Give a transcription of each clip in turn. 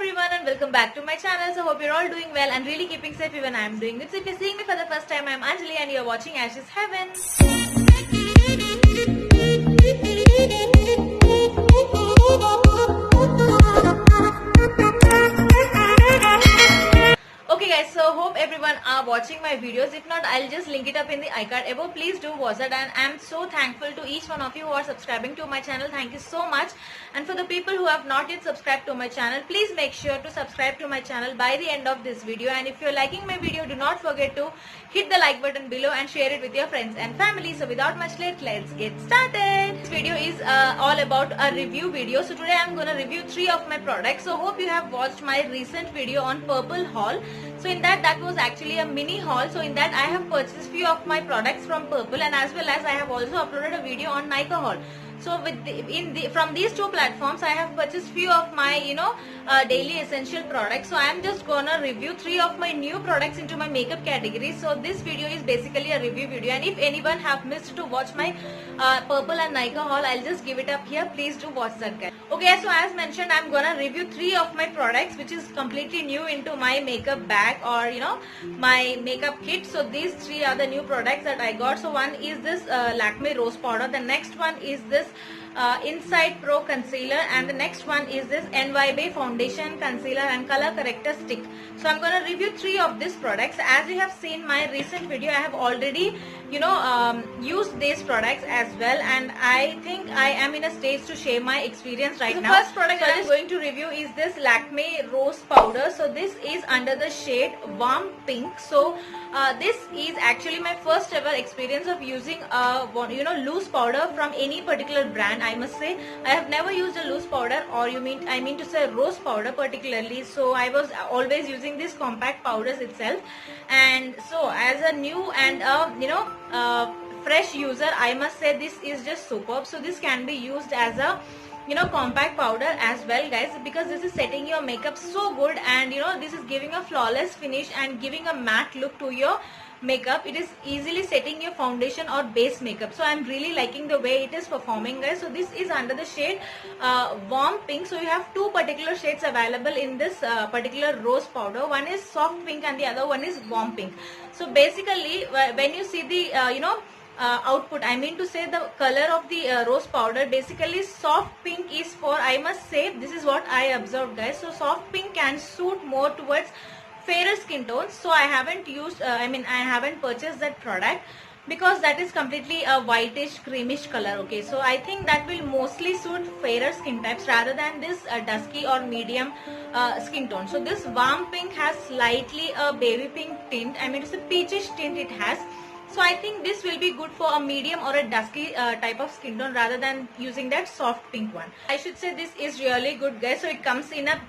everyone and welcome back to my channel. So hope you're all doing well and really keeping safe even I am doing good. So if you're seeing me for the first time, I am Anjali and you're watching Ashes Heaven. Okay guys, so hope everyone are watching my videos. If not, I'll just link it up in the iCard above. Please do watch it, and I'm so thankful to each one of you who are subscribing to my channel. Thank you so much. And for the people who have not yet subscribed to my channel, please make sure to subscribe to my channel by the end of this video. And if you're liking my video, do not forget to hit the like button below and share it with your friends and family. So without much late, let's get started. This video is all about a review video. So today I'm gonna review 3 of my products. So hope you have watched my recent video on Purple haul. So in that was actually a mini haul. So in that I have purchased few of my products from Purple, and as well as I have also uploaded a video on Nykaa haul. So from these 2 platforms I have purchased few of my daily essential products. So I am just gonna review 3 of my new products into my makeup category. So this video is basically a review video, and if anyone have missed to watch my Purple and Nykaa haul, I'll just give it up here. Please do watch that guys. Okay, so as mentioned, I'm gonna review 3 of my products which is completely new into my makeup bag or my makeup kit. So these 3 are the new products that I got. So one is this Lakme Rose Powder, the next one is this Insight Pro Concealer, and the next one is this NYB Foundation Concealer and Color Corrector Stick. So I'm going to review 3 of these products. As you have seen my recent video, I have already used these products as well, and I think I am in a stage to share my experience right now. The first product I am going to review is this Lakme Rose Powder. So this is under the shade Warm Pink. So this is actually my first ever experience of using loose powder from any particular brand. I must say I have never used a loose powder, or I mean to say rose powder particularly. So I was always using these compact powders itself, and so as a new and fresh user, I must say this is just superb. So this can be used as a compact powder as well guys, because this is setting your makeup so good, and this is giving a flawless finish and giving a matte look to your makeup. It is easily setting your foundation or base makeup. So I'm really liking the way it is performing guys. So this is under the shade Warm Pink. So you have 2 particular shades available in this particular rose powder. One is soft pink and the other one is warm pink. So basically when you see the output, I mean to say the color of the rose powder, basically soft pink is for, I must say, this is what I observed guys. So soft pink can suit more towards fairer skin tones. So I haven't used I haven't purchased that product because that is completely a whitish creamish color. Okay, so I think that will mostly suit fairer skin types rather than this dusky or medium skin tone. So this warm pink has slightly a baby pink tint, I mean it's a peachish tint it has. So I think this will be good for a medium or a dusky type of skin tone rather than using that soft pink one. I should say this is really good guys. So it comes in a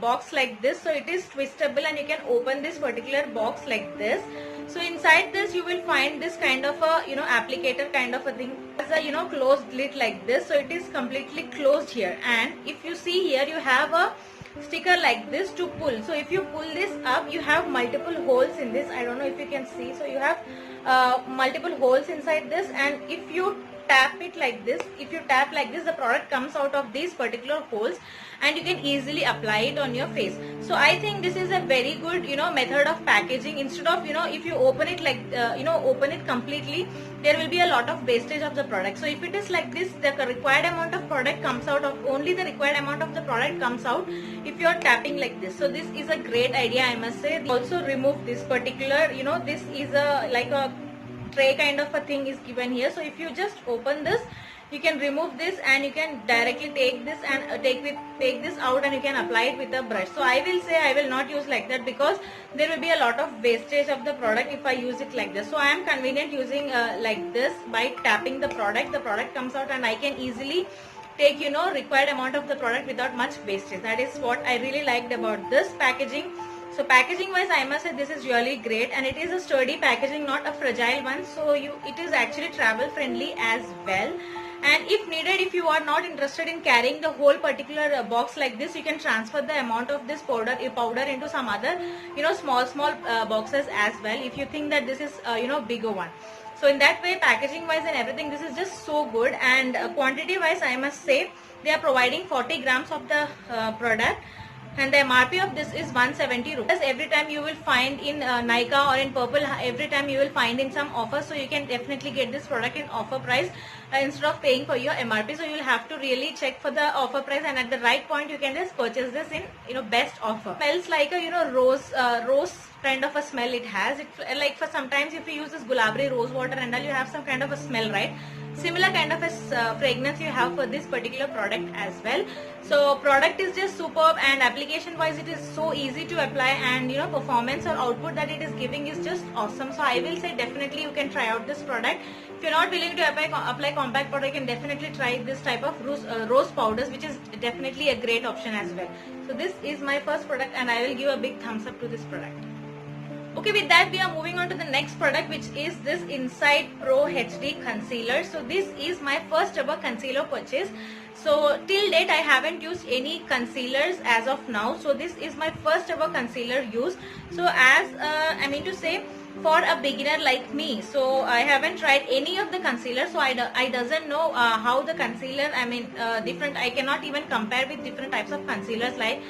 box like this. So it is twistable and you can open this particular box like this. So inside this you will find this kind of a applicator kind of a thing. It's a closed lid like this. So it is completely closed here, and if you see here you have a sticker like this to pull. So if you pull this up, you have multiple holes in this. I don't know if you can see. So you have multiple holes inside this, and if you tap it like this, the product comes out of these particular holes and you can easily apply it on your face. So I think this is a very good method of packaging. Instead of if you open it like open it completely, there will be a lot of wastage of the product. So if it is like this, the required amount of product comes out of, only the required amount of the product comes out if you are tapping like this. So this is a great idea, I must say. Also remove this particular this is a like a tray kind of a thing is given here. So if you just open this, you can remove this and you can directly take this and take this out and you can apply it with a brush. So I will say I will not use like that because there will be a lot of wastage of the product if I use it like this. So I am convenient using like this. By tapping the product comes out and I can easily take required amount of the product without much wastage. That is what I really liked about this packaging. So packaging wise, I must say this is really great, and it is a sturdy packaging, not a fragile one. So it is actually travel friendly as well. And if needed, if you are not interested in carrying the whole particular box like this, you can transfer the amount of this powder into some other small boxes as well, if you think that this is bigger one. So in that way, packaging wise and everything, this is just so good. And quantity wise, I must say they are providing 40 grams of the product. and the MRP of this is 170 rupees. Every time you will find in Nykaa or in Purple, every time you will find in some offer, so you can definitely get this product in offer price instead of paying for your MRP. So you will have to really check for the offer price, and at the right point you can just purchase this in best offer. Smells like a rose kind of a smell it has. It like for sometimes if you use this gulabri rose water and all, you have some kind of a smell, right? Similar kind of a fragrance you have for this particular product as well. So product is just superb, and application wise it is so easy to apply, and performance or output that it is giving is just awesome. So I will say definitely you can try out this product. If you're not willing to apply compact powder, you can definitely try this type of rose powders, which is definitely a great option as well. So this is my first product, and I will give a big thumbs up to this product. Okay, with that we are moving on to the next product, which is this Insight Pro HD Concealer. So this is my first ever concealer purchase. So till date I haven't used any concealers as of now. So this is my first ever concealer use. So as I mean to say, for a beginner like me, so I haven't tried any of the concealer, so I doesn't know how the concealer, different, I cannot even compare with different types of concealers, like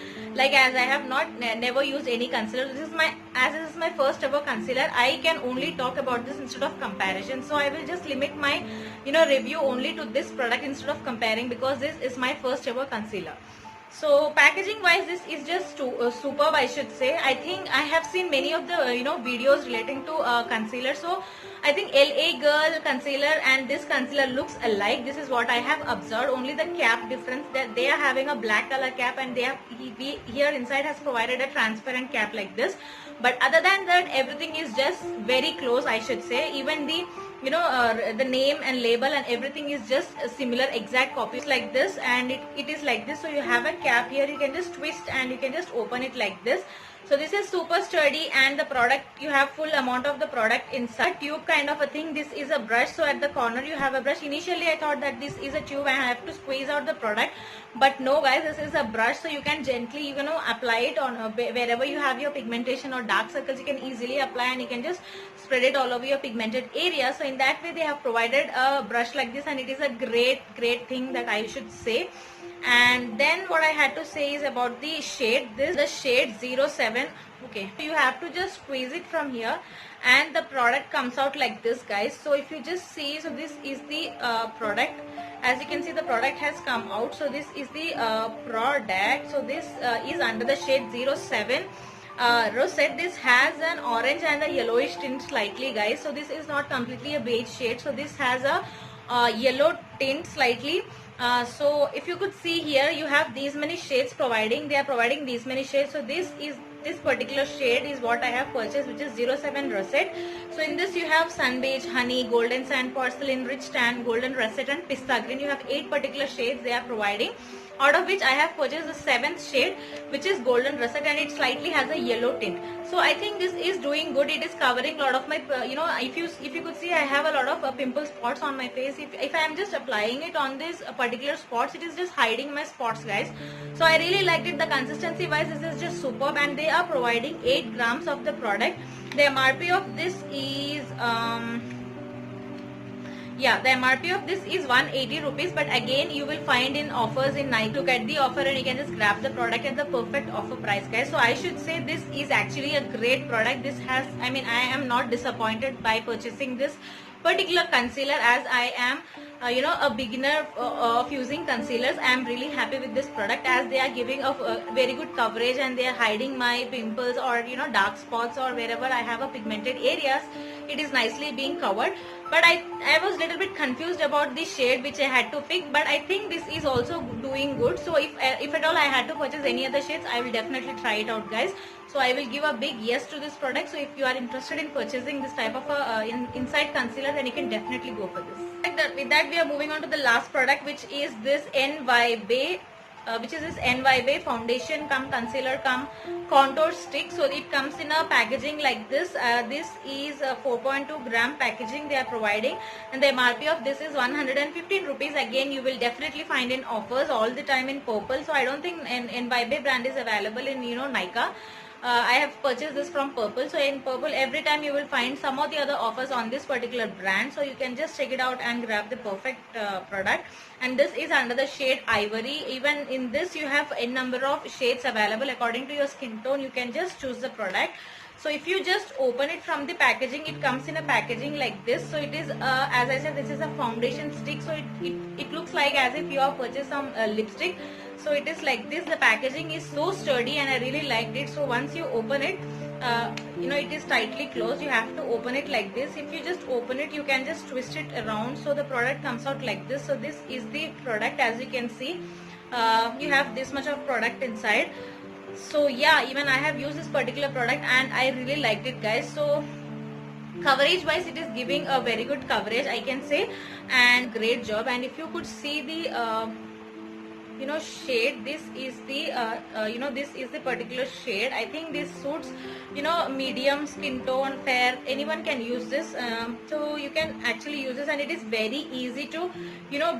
as I have never used any concealer. This is my first ever concealer, I can only talk about this instead of comparison. So I will just limit my review only to this product instead of comparing, because this is my first ever concealer. So packaging wise, this is just superb, I should say. I think I have seen many of the videos relating to concealer. So I think LA Girl concealer and this concealer looks alike. This is what I have observed. Only the cap difference, that they are having a black color cap, and here inside has provided a transparent cap like this. But other than that, everything is just very close, I should say. Even the the name and label and everything is just similar, exact copies like this, and it is like this. So you have a cap here, you can just twist and you can just open it like this. So this is super sturdy, and the product, you have full amount of the product inside. Tube kind of a thing. This is a brush, so at the corner you have a brush. Initially I thought that this is a tube and I have to squeeze out the product, but no guys, this is a brush, so you can gently apply it on wherever you have your pigmentation or dark circles. You can easily apply, and you can just spread it all over your pigmented area. So in that way they have provided a brush like this, and it is a great thing that I should say. And then what I had to say is about the shade. This is the shade 07. Okay, so you have to just squeeze it from here, and the product comes out like this, guys. So if you just see, so this is the product. As you can see, the product has come out. So this is the product. So this is under the shade 07. Rosette. This has an orange and a yellowish tint slightly, guys. So this is not completely a beige shade. So this has a yellow tint slightly. So if you could see here, you have these many shades providing. They are providing these many shades. So this particular shade is what I have purchased, which is 07 Rosette. So in this you have Sun Beige, Honey, Golden Sand, Porcelain, Rich Tan, Golden Russet and Pista Green. You have 8 particular shades they are providing, out of which I have purchased the 7th shade, which is Golden Russet, and it slightly has a yellow tint. So I think this is doing good. It is covering a lot of my, if you could see, I have a lot of pimple spots on my face. If I am just applying it on these particular spots, it is just hiding my spots, guys. So I really liked it. The consistency wise, this is just superb, and they are providing 8 grams of the product. The MRP of this is the MRP of this is 180 rupees, but again you will find in offers in Nike. Look at the offer and you can just grab the product at the perfect offer price, guys. So I should say this is actually a great product. This has, I am not disappointed by purchasing this particular concealer, as I am a beginner of using concealers. I am really happy with this product, as they are giving a very good coverage, and they are hiding my pimples or dark spots, or wherever I have a pigmented areas, it is nicely being covered. But I was little bit confused about the shade which I had to pick, but I think this is also doing good. So if at all I had to purchase any other shades, I will definitely try it out, guys. So I will give a big yes to this product. So if you are interested in purchasing this type of Insight concealer, then you can definitely go for this. With that we are moving on to the last product, which is this NYB foundation cum concealer cum contour stick. So it comes in a packaging like this. This is a 4.2 gram packaging they are providing, and the MRP of this is 115 rupees. Again, you will definitely find in offers all the time in Purple. So I don't think NYB brand is available in Nykaa. I have purchased this from Purple. So in Purple, every time you will find some of the other offers on this particular brand. So you can just check it out and grab the perfect product. And this is under the shade Ivory. Even in this, you have a number of shades available according to your skin tone. You can just choose the product. So if you just open it from the packaging, it comes in a packaging like this. So it is, as I said, this is a foundation stick. So it looks like as if you have purchased some lipstick. So it is like this. The packaging is so sturdy and I really liked it. So once you open it, it is tightly closed. You have to open it like this. If you just open it, you can just twist it around. So the product comes out like this. So this is the product. As you can see, you have this much of product inside. So yeah, even I have used this particular product and I really liked it, guys. So coverage wise, it is giving a very good coverage, I can say, and great job. And if you could see the shade, this is the this is the particular shade. I think this suits medium skin tone, fair, anyone can use this. So you can actually use this, and it is very easy to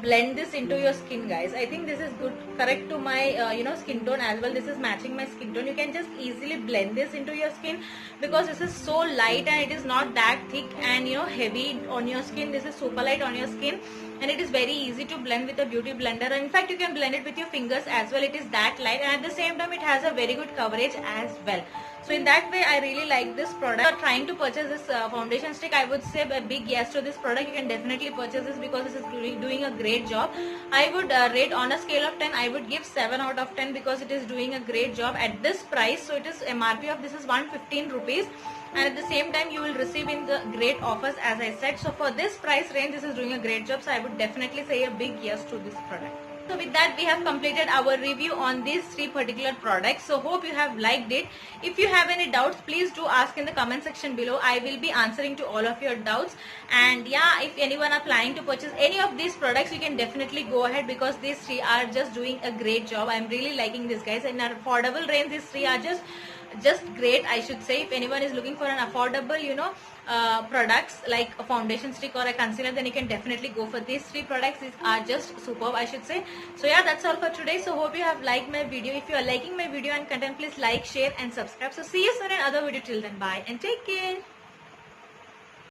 blend this into your skin, guys. I think this is good, correct to my skin tone as well. This is matching my skin tone. You can just easily blend this into your skin because this is so light and it is not that thick and heavy on your skin. This is super light on your skin and it is very easy to blend with a beauty blender. And in fact, you can blend it with your fingers as well. It is that light, and at the same time it has a very good coverage as well. So in that way, I really like this product. If you are trying to purchase this foundation stick, I would say a big yes to this product. You can definitely purchase this because this is doing a great job. I would rate on a scale of 10, I would give 7 out of 10 because it is doing a great job at this price. So it is MRP of this is 115 rupees. And at the same time, you will receive in the great offers, as I said. So for this price range, this is doing a great job. So I would definitely say a big yes to this product. So with that, we have completed our review on these 3 particular products. So hope you have liked it. If you have any doubts, please do ask in the comment section below. I will be answering to all of your doubts. And yeah, if anyone are planning to purchase any of these products, you can definitely go ahead because these 3 are just doing a great job. I'm really liking this, guys. In an affordable range, these 3 are just great, I should say. If anyone is looking for an affordable products like a foundation stick or a concealer, then you can definitely go for these 3 products. These are just superb, I should say. So yeah, that's all for today. So hope you have liked my video. If you are liking my video and content, please like, share and subscribe. So see you soon in another video. Till then, bye and take care.